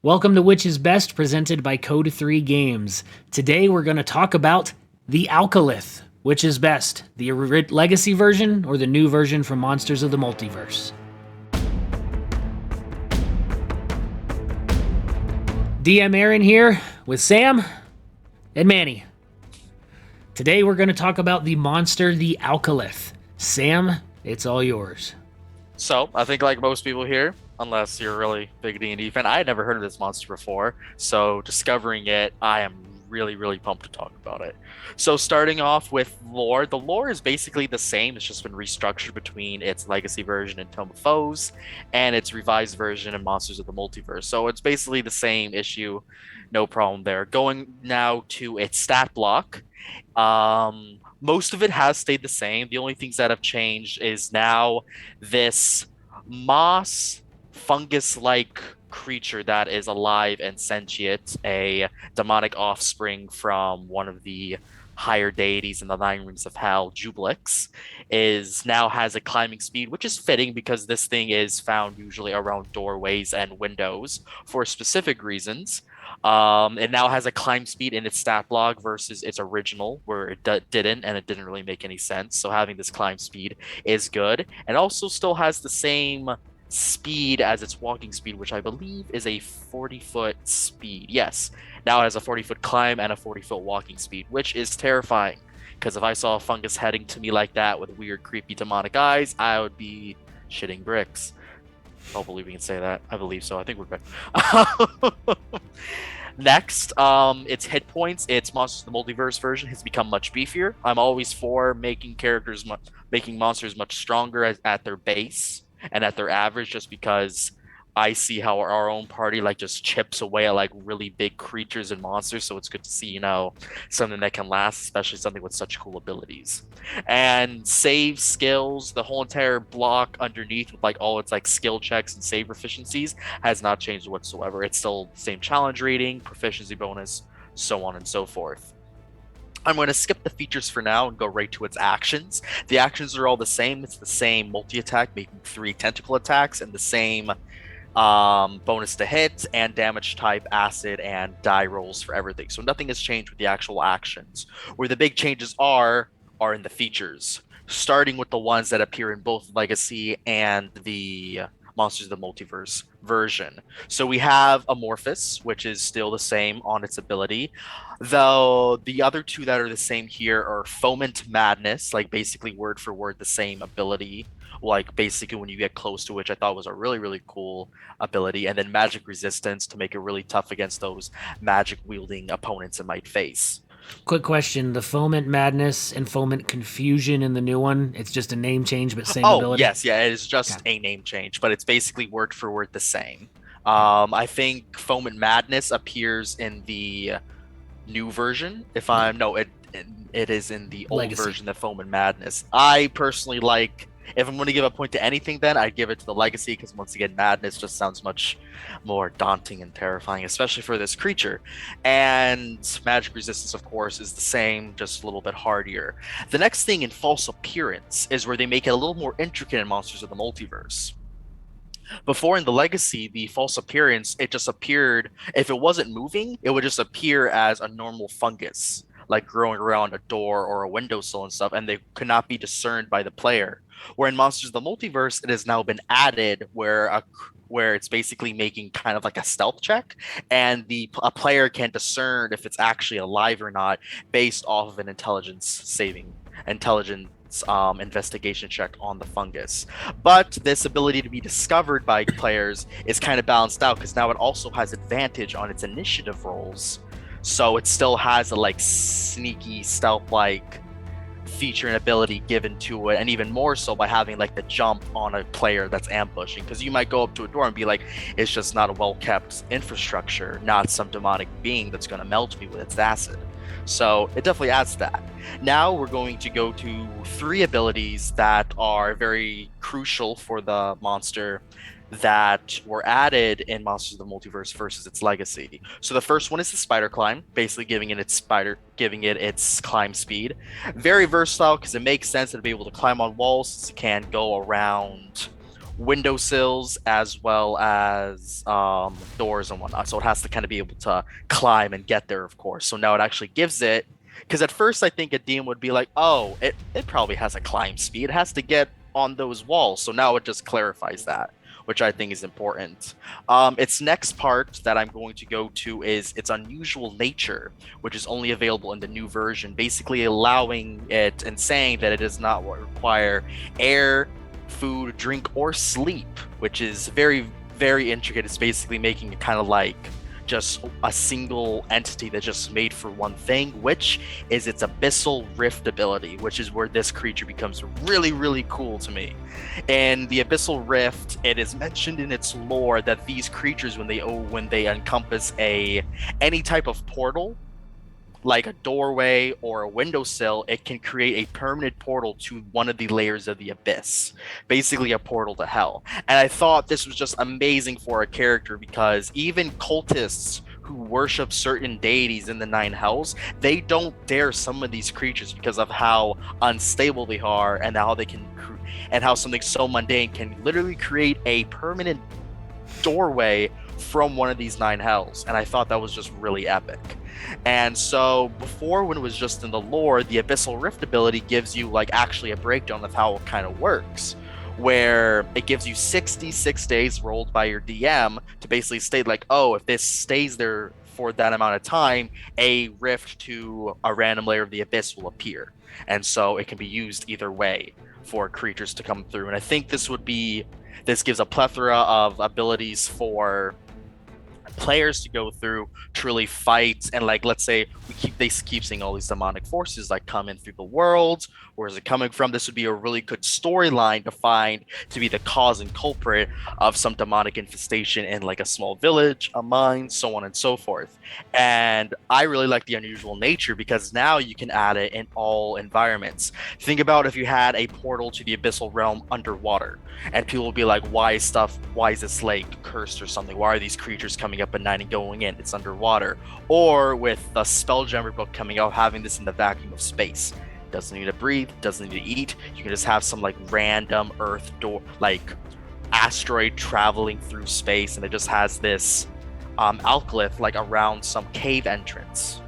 Welcome to Which is Best, presented by Code 3 Games. Today we're going to talk about the Alkilith. Which is best, the legacy version or the new version from Monsters of the Multiverse? DM Aaron here with Sam and Manny. Today we're going to talk about the monster, the Alkilith. Sam, it's all yours. So, I think like most people here, unless you're a really big D&D fan, I had never heard of this monster before. So, discovering it, I am really pumped to talk about it. So, starting off with lore, the lore is basically the same. It's just been restructured between its legacy version in Tome of Foes and its revised version in Monsters of the Multiverse. So, it's basically the same issue. No problem there. Going now to its stat block. Most of it has stayed the same. The only things that have changed is now this moss fungus-like creature that is alive and sentient, a demonic offspring from one of the higher deities in the Nine Rings of Hell, Jubilix, now has a climbing speed, which is fitting because this thing is found usually around doorways and windows for specific reasons. It now has a climb speed in its stat block versus its original, where it didn't, and it didn't really make any sense. So having this climb speed is good, and also still has the same speed as its walking speed, which I believe is a 40-foot speed. Yes, now it has a 40-foot climb and a 40-foot walking speed, which is terrifying. Because if I saw a fungus heading to me like that with weird, creepy, demonic eyes, I would be shitting bricks. Hopefully we can say that. I believe so. I think we're good. Next, its hit points. Its Monsters of the Multiverse version has become much beefier. I'm always for making monsters much stronger at their base and at their average, just because I see how our own party just chips away at really big creatures and monsters. So it's good to see, something that can last, especially something with such cool abilities. And save skills, the whole entire block underneath with all its skill checks and save proficiencies has not changed whatsoever. It's still the same challenge rating, proficiency bonus, so on and so forth. I'm going to skip the features for now and go right to its actions. The actions are all the same. It's the same multi-attack, making 3 tentacle attacks, and the same bonus to hit and damage type, acid, and die rolls for everything. So nothing has changed with the actual actions. Where the big changes are in the features, starting with the ones that appear in both Legacy and the Monsters of the Multiverse version. So we have Amorphous, which is still the same on its ability, though the other two that are the same here are Foment Madness, basically word for word the same ability, basically when you get close to, which I thought was a really cool ability, and then Magic Resistance to make it really tough against those magic wielding opponents it might face. Quick question, the Foment Madness and Foment Confusion in the new one, it's just a name change but same ability? Yes, it is just a name change, but it's basically word for word the same. I think Foment Madness appears in the new version. It is in the old Legacy version of Foment Madness. I personally if I'm going to give a point to anything, then I'd give it to the Legacy, because once again, Madness just sounds much more daunting and terrifying, especially for this creature. And Magic Resistance, of course, is the same, just a little bit hardier. The next thing in False Appearance is where they make it a little more intricate in Monsters of the Multiverse. Before in the Legacy, the False Appearance, it just appeared, if it wasn't moving, it would just appear as a normal fungus, growing around a door or a windowsill and stuff, and they could not be discerned by the player. Where in Monsters of the Multiverse, it has now been added where it's basically making kind of a stealth check, and a player can discern if it's actually alive or not based off of an intelligence investigation check on the fungus. But this ability to be discovered by players is kind of balanced out, because now it also has advantage on its initiative rolls. So it still has a sneaky stealth-like feature and ability given to it, and even more so by having the jump on a player that's ambushing, because you might go up to a door and be it's just not a well-kept infrastructure, not some demonic being that's going to melt me with its acid. So it definitely adds to that. Now we're going to go to 3 abilities that are very crucial for the monster that were added in Monsters of the Multiverse versus its Legacy. So the first one is the Spider Climb, basically giving it its climb speed. Very versatile, because it makes sense to be able to climb on walls, since it can go around windowsills as well as doors and whatnot. So it has to kind of be able to climb and get there, of course. So now it actually gives it, because at first I think a DM would be like, oh, it probably has a climb speed. It has to get on those walls. So now it just clarifies that, which I think is important. Its next part that I'm going to go to is its unusual nature, which is only available in the new version, basically allowing it and saying that it does not require air, food, drink, or sleep, which is very, very intricate. It's basically making it kind of like just a single entity that's just made for one thing, which is its Abyssal Rift ability, which is where this creature becomes really, really cool to me. In the Abyssal Rift, it is mentioned in its lore that these creatures, when they encompass any type of portal, like a doorway or a windowsill, it can create a permanent portal to one of the layers of the abyss, basically a portal to hell. And I thought this was just amazing for a character, because even cultists who worship certain deities in the nine hells, they don't dare summon these creatures because of how unstable they are, and how something so mundane can literally create a permanent doorway from one of these nine hells. And I thought that was just really epic. And so before, when it was just in the lore, the Abyssal Rift ability gives you like actually a breakdown of how it kind of works, where it gives you 66 days rolled by your DM to basically state like, oh, if this stays there for that amount of time, a rift to a random layer of the abyss will appear. And so it can be used either way for creatures to come through. And I think this gives a plethora of abilities for players to go through to really fight. And like, let's say they keep seeing all these demonic forces like come in through the world, where is it coming from? This would be a really good storyline to find to be the cause and culprit of some demonic infestation in like a small village, a mine, so on and so forth. And I really like the unusual nature, because now you can add it in all environments. Think about if you had a portal to the abyssal realm underwater, and people will be like, why is this lake cursed or something? Why are these creatures coming up at night and going in? It's underwater. Or with the Spelljammer book coming out, having this in the vacuum of space. Doesn't need to breathe, doesn't need to eat. You can just have some like random earth door, like asteroid traveling through space, and it just has this Alkilith like around some cave entrance.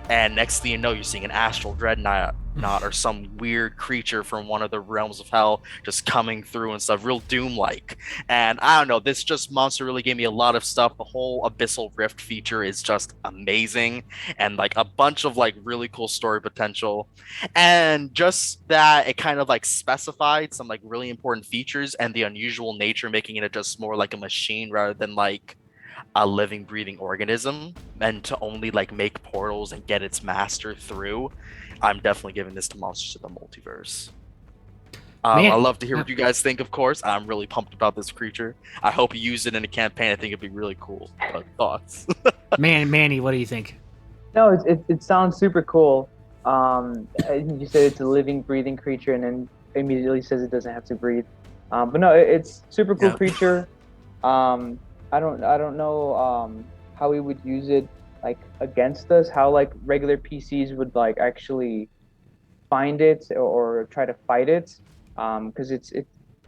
And next thing you know, you're seeing an astral dreadnought or some weird creature from one of the realms of hell just coming through and stuff, real Doom-like. And I don't know, this just monster really gave me a lot of stuff. The whole Abyssal Rift feature is just amazing, and like a bunch of like really cool story potential. And just that it kind of like specified some like really important features, and the unusual nature, making it just more like a machine rather than like a living, breathing organism, and to only like make portals and get its master through. I'm definitely giving this to Monsters of the Multiverse. I'd love to hear what you guys think, of course. I'm really pumped about this creature. I hope you use it in a campaign. I think it'd be really cool. Thoughts? Manny, what do you think? No, it sounds super cool. You said it's a living, breathing creature, and then immediately says it doesn't have to breathe. But no, it's super cool creature. I don't know how we would use it like against us, how like regular PCs would like actually find it or try to fight it, because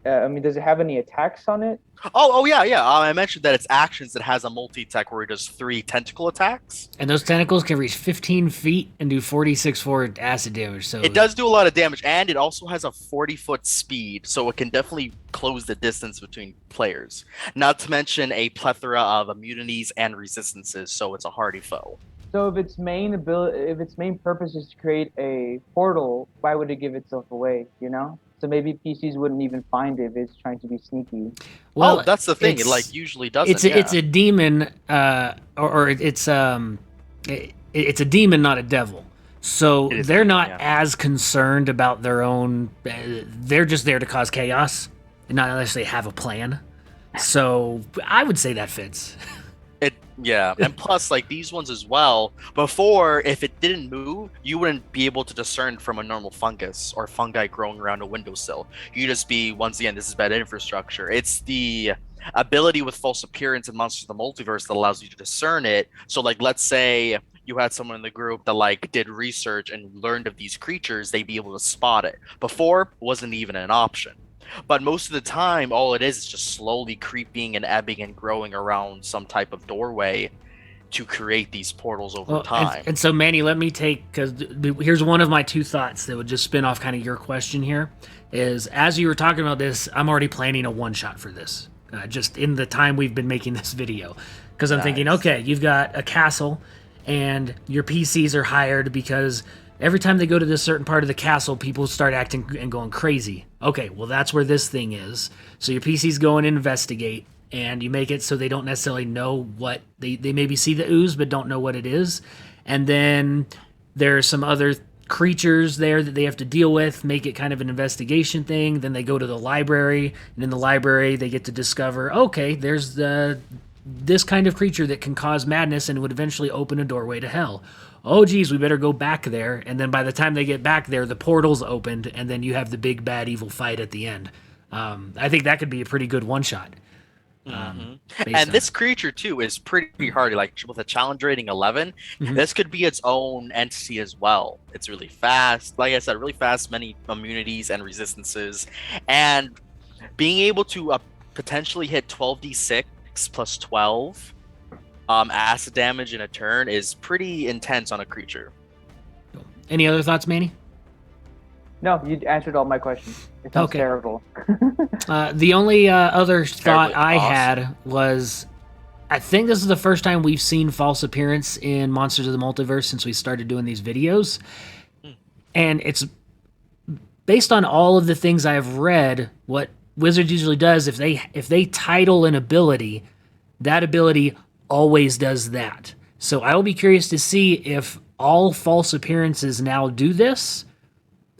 I mean, does it have any attacks on it? Oh yeah. I mentioned that its actions, it has a multi-attack where it does 3 tentacle attacks. And those tentacles can reach 15 feet and do 46 forward acid damage. So it does do a lot of damage, and it also has a 40-foot speed, so it can definitely close the distance between players. Not to mention a plethora of immunities and resistances, so it's a hardy foe. So if its main purpose is to create a portal, why would it give itself away? You know? So maybe PCs wouldn't even find it if it's trying to be sneaky. Well, that's the thing. It like usually doesn't. It's a demon, or it's a demon, not a devil. So they're not as concerned about their own. They're just there to cause chaos, and not necessarily have a plan. So I would say that fits. And plus, like these ones as well, before, if it didn't move, you wouldn't be able to discern from a normal fungus or fungi growing around a windowsill. You just be, once again, this is bad infrastructure. It's the ability with false appearance in Monsters of the Multiverse that allows you to discern it. So like, let's say you had someone in the group that like did research and learned of these creatures, they'd be able to spot it. Before, wasn't even an option. But most of the time, all it is just slowly creeping and ebbing and growing around some type of doorway to create these portals over time. And so, Manny, let me take, because here's one of my two thoughts that would just spin off kind of your question here, is as you were talking about this, I'm already planning a one-shot for this, just in the time we've been making this video. Because I'm thinking, okay, you've got a castle, and your PCs are hired because every time they go to this certain part of the castle, people start acting and going crazy. Okay, well, that's where this thing is. So your PCs go and investigate, and you make it so they don't necessarily know what... They maybe see the ooze, but don't know what it is. And then there are some other creatures there that they have to deal with, make it kind of an investigation thing. Then they go to the library, and in the library, they get to discover, okay, there's this kind of creature that can cause madness and would eventually open a doorway to hell. Oh, geez, we better go back there. And then by the time they get back there, the portal's opened, and then you have the big, bad, evil fight at the end. I think that could be a pretty good one-shot. And this creature, too, is pretty hardy. Like, with a challenge rating 11, this could be its own entity as well. It's really fast. Like I said, really fast, many immunities and resistances. And being able to potentially hit 12d6 plus 12 acid damage in a turn is pretty intense on a creature. Any other thoughts, Manny? No, you answered all my questions. It sounds terrible. The only other thought I had was, I think this is the first time we've seen false appearance in Monsters of the Multiverse since we started doing these videos. And it's based on all of the things I've read, what Wizards usually does, if they title an ability, that ability always does that. So I will be curious to see if all false appearances now do this,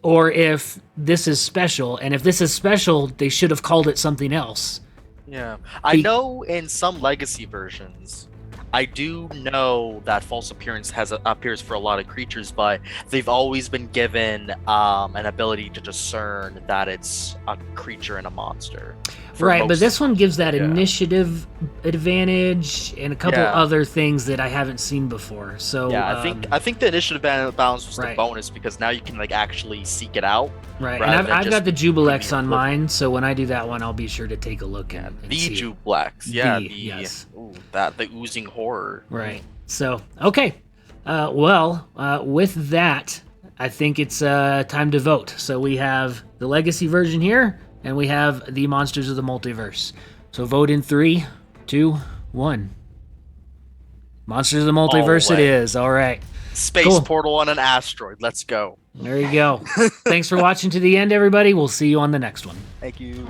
or if this is special. And if this is special, they should have called it something else. Yeah. I know in some legacy versions, I do know that false appearance appears for a lot of creatures, but they've always been given an ability to discern that it's a creature and a monster. Right, but this one gives that initiative advantage and a couple other things that I haven't seen before. So yeah, I think the initiative balance was the bonus, because now you can like actually seek it out. Right, and I've got the Jubilex on mine, so when I do that one, I'll be sure to take a look at it. The Jubilex, yes. Ooh, the oozing horror. Right. So okay, with that, I think it's time to vote. So we have the Legacy version here, and we have the Monsters of the Multiverse. So vote in 3, 2, 1. Monsters of the Multiverse it is. All right. Space portal on an asteroid. Let's go. There you go. Thanks for watching to the end, everybody. We'll see you on the next one. Thank you.